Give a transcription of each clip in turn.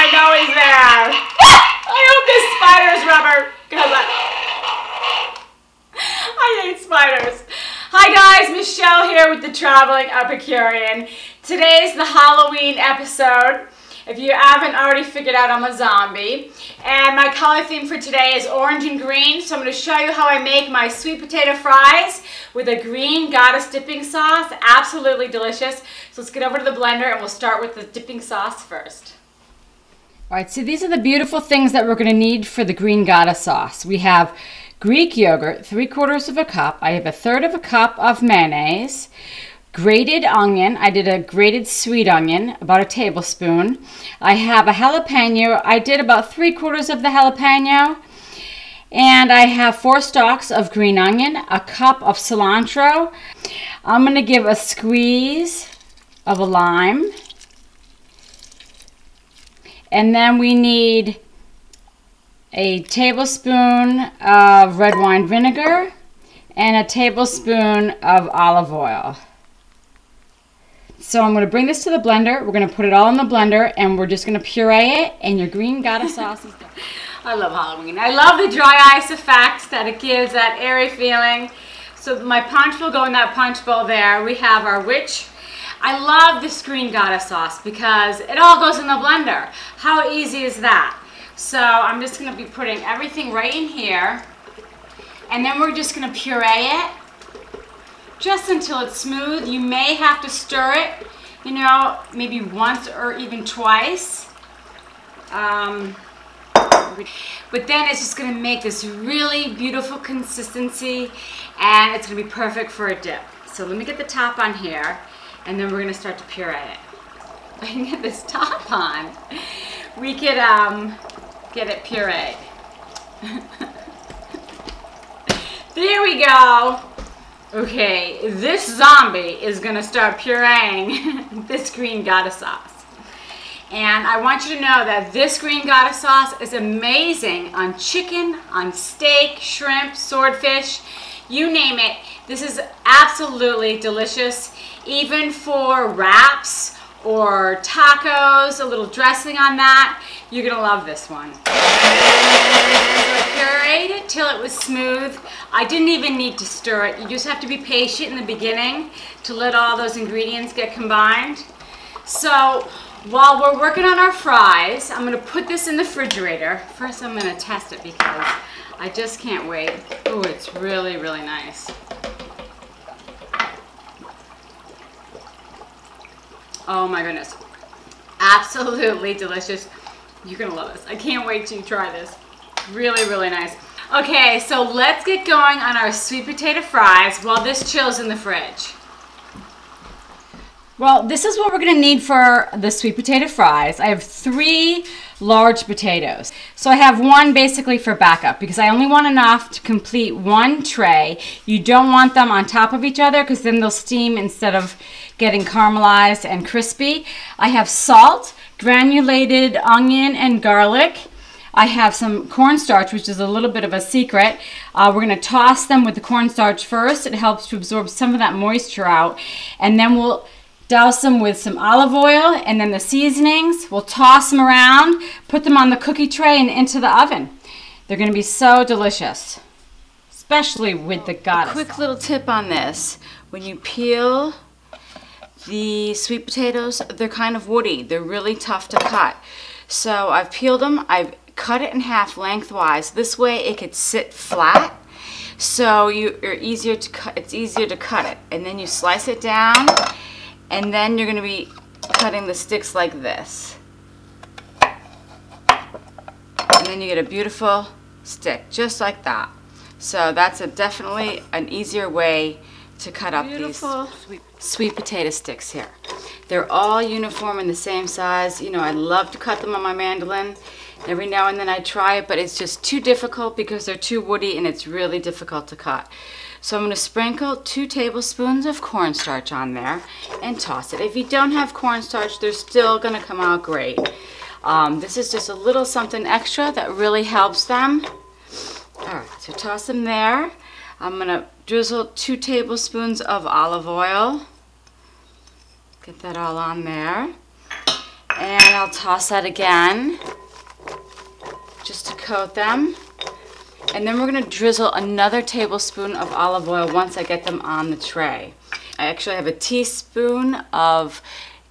I know he's there. I hope this spider is rubber, because I hate spiders. Hi guys, Michelle here with the Traveling Epicurean. Today's the Halloween episode. If you haven't already figured out, I'm a zombie. And my color theme for today is orange and green. So I'm going to show you how I make my sweet potato fries with a green goddess dipping sauce. Absolutely delicious. So let's get over to the blender and we'll start with the dipping sauce first. Alright, so these are the beautiful things that we're going to need for the green goddess sauce. We have Greek yogurt, 3/4 of a cup. I have 1/3 of a cup of mayonnaise. Grated onion, I did a grated sweet onion, about a tablespoon. I have a jalapeno, I did about 3/4 of the jalapeno. And I have 4 stalks of green onion, a cup of cilantro. I'm going to give a squeeze of a lime. And then we need a tablespoon of red wine vinegar and a tablespoon of olive oil. So I'm going to bring this to the blender. We're going to put it all in the blender and we're just going to puree it and your green goddess sauce is done. I love Halloween. I love the dry ice effect that it gives, that airy feeling. So my punch will go in that punch bowl there. We have our witch. I love this green goddess sauce because it all goes in the blender. How easy is that? So I'm just going to be putting everything right in here. And then we're just going to puree it just until it's smooth. You may have to stir it, you know, maybe once or even twice. But then it's just going to make this really beautiful consistency and it's going to be perfect for a dip. So let me get the top on here and then we're going to start to puree it. If I can get this top on, we could get it pureed. There we go. Okay, this zombie is going to start pureeing this green goddess sauce. And I want you to know that this green goddess sauce is amazing on chicken, on steak, shrimp, swordfish, you name it. This is absolutely delicious, even for wraps or tacos, a little dressing on that. You're going to love this one. So I pureed it till it was smooth. I didn't even need to stir it. You just have to be patient in the beginning to let all those ingredients get combined. So while we're working on our fries, I'm going to put this in the refrigerator. First I'm going to test it because I just can't wait. Oh, it's really, really nice. Oh my goodness. Absolutely delicious. You're going to love this. I can't wait to try this. Really, really nice. Okay, so let's get going on our sweet potato fries while this chills in the fridge. Well, this is what we're going to need for the sweet potato fries. I have 3 large potatoes. So I have one basically for backup because I only want enough to complete 1 tray. You don't want them on top of each other because then they'll steam instead of getting caramelized and crispy. I have salt, granulated onion and garlic. I have some cornstarch, which is a little bit of a secret. We're going to toss them with the cornstarch first. It helps to absorb some of that moisture out. And then we'll douse them with some olive oil and then the seasonings. We'll toss them around, put them on the cookie tray and into the oven. They're going to be so delicious, especially with the goddess. A quick little tip on this. When you peel the sweet potatoes, they're kind of woody. They're really tough to cut. So I've peeled them. I've cut it in half lengthwise. This way it could sit flat. So it's easier to cut it. And then you slice it down. And then you're going to be cutting the sticks like this. And then you get a beautiful stick, just like that. So that's definitely an easier way to cut up these sweet potato sticks here. They're all uniform and the same size. You know, I love to cut them on my mandolin. Every now and then I try it, but it's just too difficult because they're too woody and it's really difficult to cut. So I'm going to sprinkle 2 tablespoons of cornstarch on there and toss it. If you don't have cornstarch, they're still going to come out great. This is just a little something extra that really helps them. Alright, so toss them there. I'm going to drizzle 2 tablespoons of olive oil. Get that all on there. And I'll toss that again, just to coat them. And then we're gonna drizzle another tablespoon of olive oil once I get them on the tray. I actually have a teaspoon of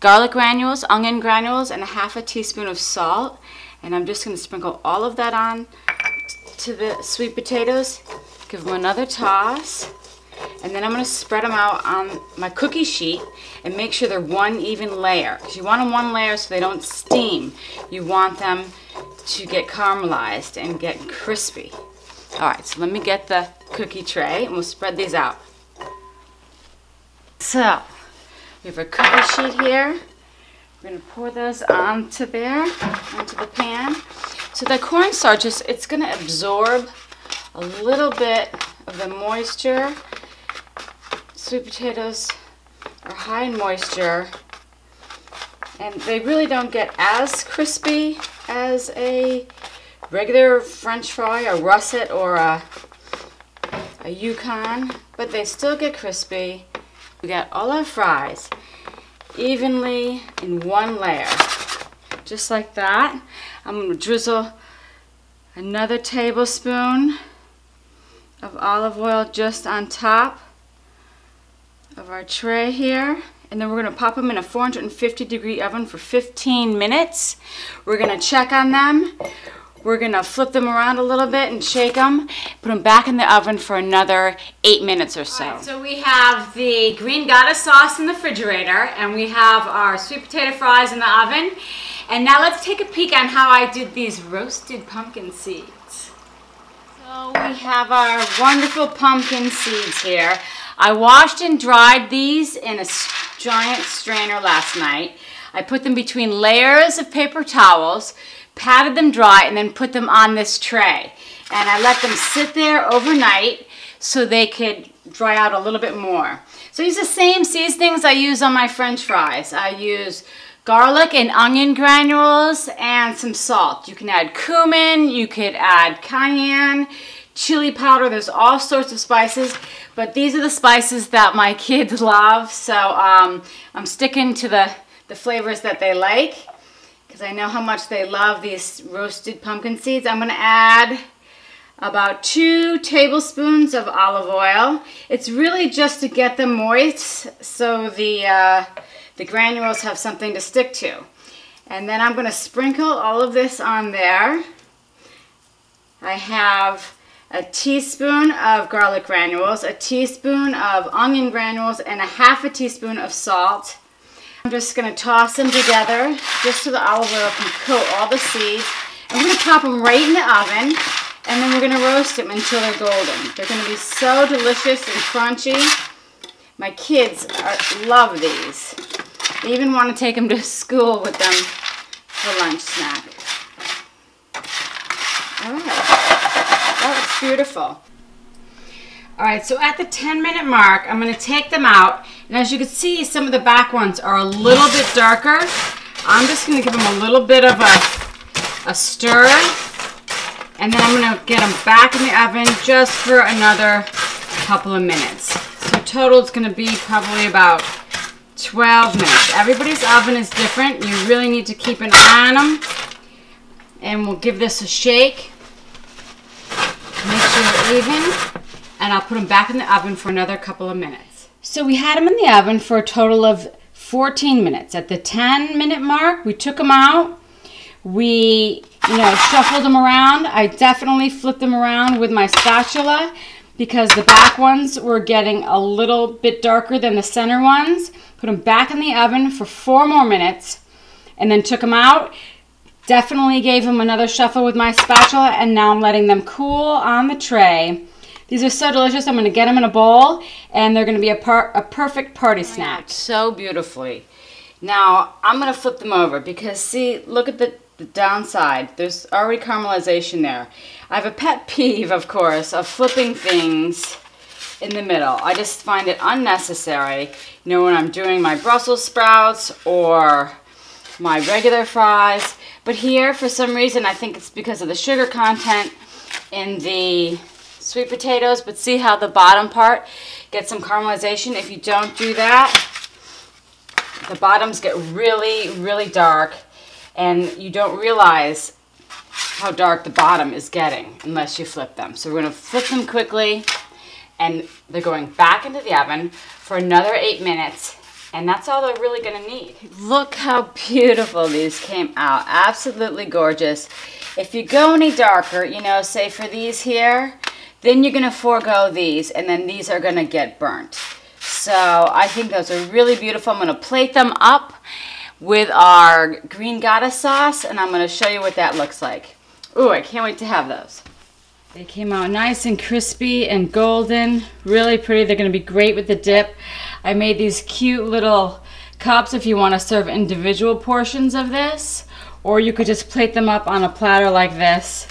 garlic granules, onion granules, and a half a teaspoon of salt. And I'm just gonna sprinkle all of that on to the sweet potatoes, give them another toss, and then I'm gonna spread them out on my cookie sheet and make sure they're one even layer. Because you want them one layer so they don't steam. You want them to get caramelized and get crispy. All right, so let me get the cookie tray and we'll spread these out. So, we have our cookie sheet here. We're gonna pour those onto there, onto the pan. So the cornstarch, it's gonna absorb a little bit of the moisture. Sweet potatoes are high in moisture, and they really don't get as crispy as a regular French fry, a russet, or a Yukon, but they still get crispy. We got all our fries evenly in one layer, just like that. I'm going to drizzle another tablespoon of olive oil just on top of our tray here. And then we're going to pop them in a 450-degree oven for 15 minutes. We're going to check on them. We're going to flip them around a little bit and shake them. Put them back in the oven for another 8 minutes or so. All right, so we have the green goddess sauce in the refrigerator, and we have our sweet potato fries in the oven. And now let's take a peek on how I did these roasted pumpkin seeds. So we have our wonderful pumpkin seeds here. I washed and dried these in a giant strainer last night. I put them between layers of paper towels, patted them dry, and then put them on this tray. And I let them sit there overnight so they could dry out a little bit more. So I use the same seasonings I use on my French fries. I use garlic and onion granules and some salt. You can add cumin, you could add cayenne, chili powder, there's all sorts of spices, but these are the spices that my kids love, so I'm sticking to the flavors that they like, because I know how much they love these roasted pumpkin seeds. I'm going to add about 2 tablespoons of olive oil. It's really just to get them moist so the granules have something to stick to. And then I'm going to sprinkle all of this on there. I have a teaspoon of garlic granules, a teaspoon of onion granules, and a half a teaspoon of salt. I'm just going to toss them together just so the olive oil can coat all the seeds. I'm going to pop them right in the oven, and then we're going to roast them until they're golden. They're going to be so delicious and crunchy. My kids love these. They even want to take them to school with them for lunch snack. All right, that looks beautiful. All right, so at the 10-minute mark, I'm going to take them out. And as you can see, some of the back ones are a little bit darker. I'm just going to give them a little bit of a stir. And then I'm going to get them back in the oven just for another couple of minutes. So total it's going to be probably about 12 minutes. Everybody's oven is different. You really need to keep an eye on them. And we'll give this a shake. Make sure they're even. And I'll put them back in the oven for another couple of minutes. So we had them in the oven for a total of 14 minutes. At the 10-minute mark, we took them out. We, shuffled them around. I definitely flipped them around with my spatula because the back ones were getting a little bit darker than the center ones. Put them back in the oven for 4 more minutes and then took them out. Definitely gave them another shuffle with my spatula, and now I'm letting them cool on the tray. These are so delicious. I'm going to get them in a bowl, and they're going to be a perfect party snack. So beautifully. Now, I'm going to flip them over because, see, look at the downside. There's already caramelization there. I have a pet peeve, of course, of flipping things in the middle. I just find it unnecessary. When I'm doing my Brussels sprouts or my regular fries. But here, for some reason, I think it's because of the sugar content in the sweet potatoes, but see how the bottom part gets some caramelization? If you don't do that, the bottoms get really, really dark and you don't realize how dark the bottom is getting unless you flip them. So we're going to flip them quickly, and they're going back into the oven for another 8 minutes, and that's all they're really going to need. Look how beautiful these came out. Absolutely gorgeous. If you go any darker, you know, say for these here, then you're going to forego these, and then these are going to get burnt. So I think those are really beautiful. I'm going to plate them up with our green goddess sauce, and I'm going to show you what that looks like. Ooh, I can't wait to have those. They came out nice and crispy and golden, really pretty. They're going to be great with the dip. I made these cute little cups if you want to serve individual portions of this, or you could just plate them up on a platter like this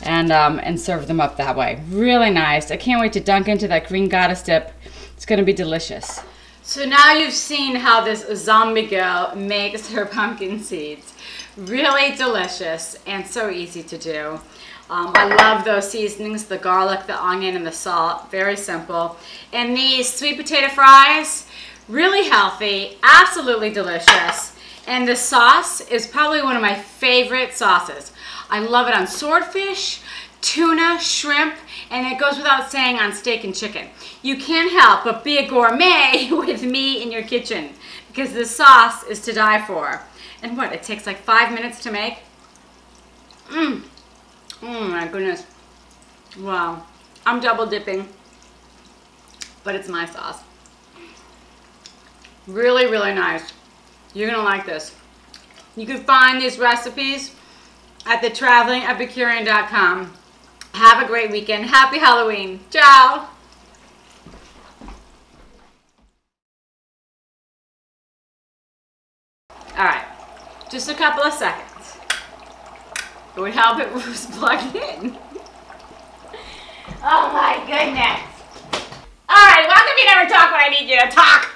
and serve them up that way. Really nice. I can't wait to dunk into that green goddess dip. It's going to be delicious. So now you've seen how this zombie girl makes her pumpkin seeds. Really delicious and so easy to do. I love those seasonings, the garlic, the onion, and the salt. Very simple. And these sweet potato fries, really healthy, absolutely delicious. And the sauce is probably one of my favorite sauces. I love it on swordfish, tuna, shrimp, and it goes without saying on steak and chicken. You can't help but be a gourmet with me in your kitchen because this sauce is to die for. And what, it takes like 5 minutes to make? Oh my goodness. Wow. I'm double dipping, but it's my sauce. Really, really nice. You're gonna like this. You can find these recipes at thetravelingepicurean.com. Have a great weekend. Happy Halloween. Ciao. All right, just a couple of seconds. It would help if it was plugged in. Oh my goodness. All right, welcome. You never talk when I need you to talk.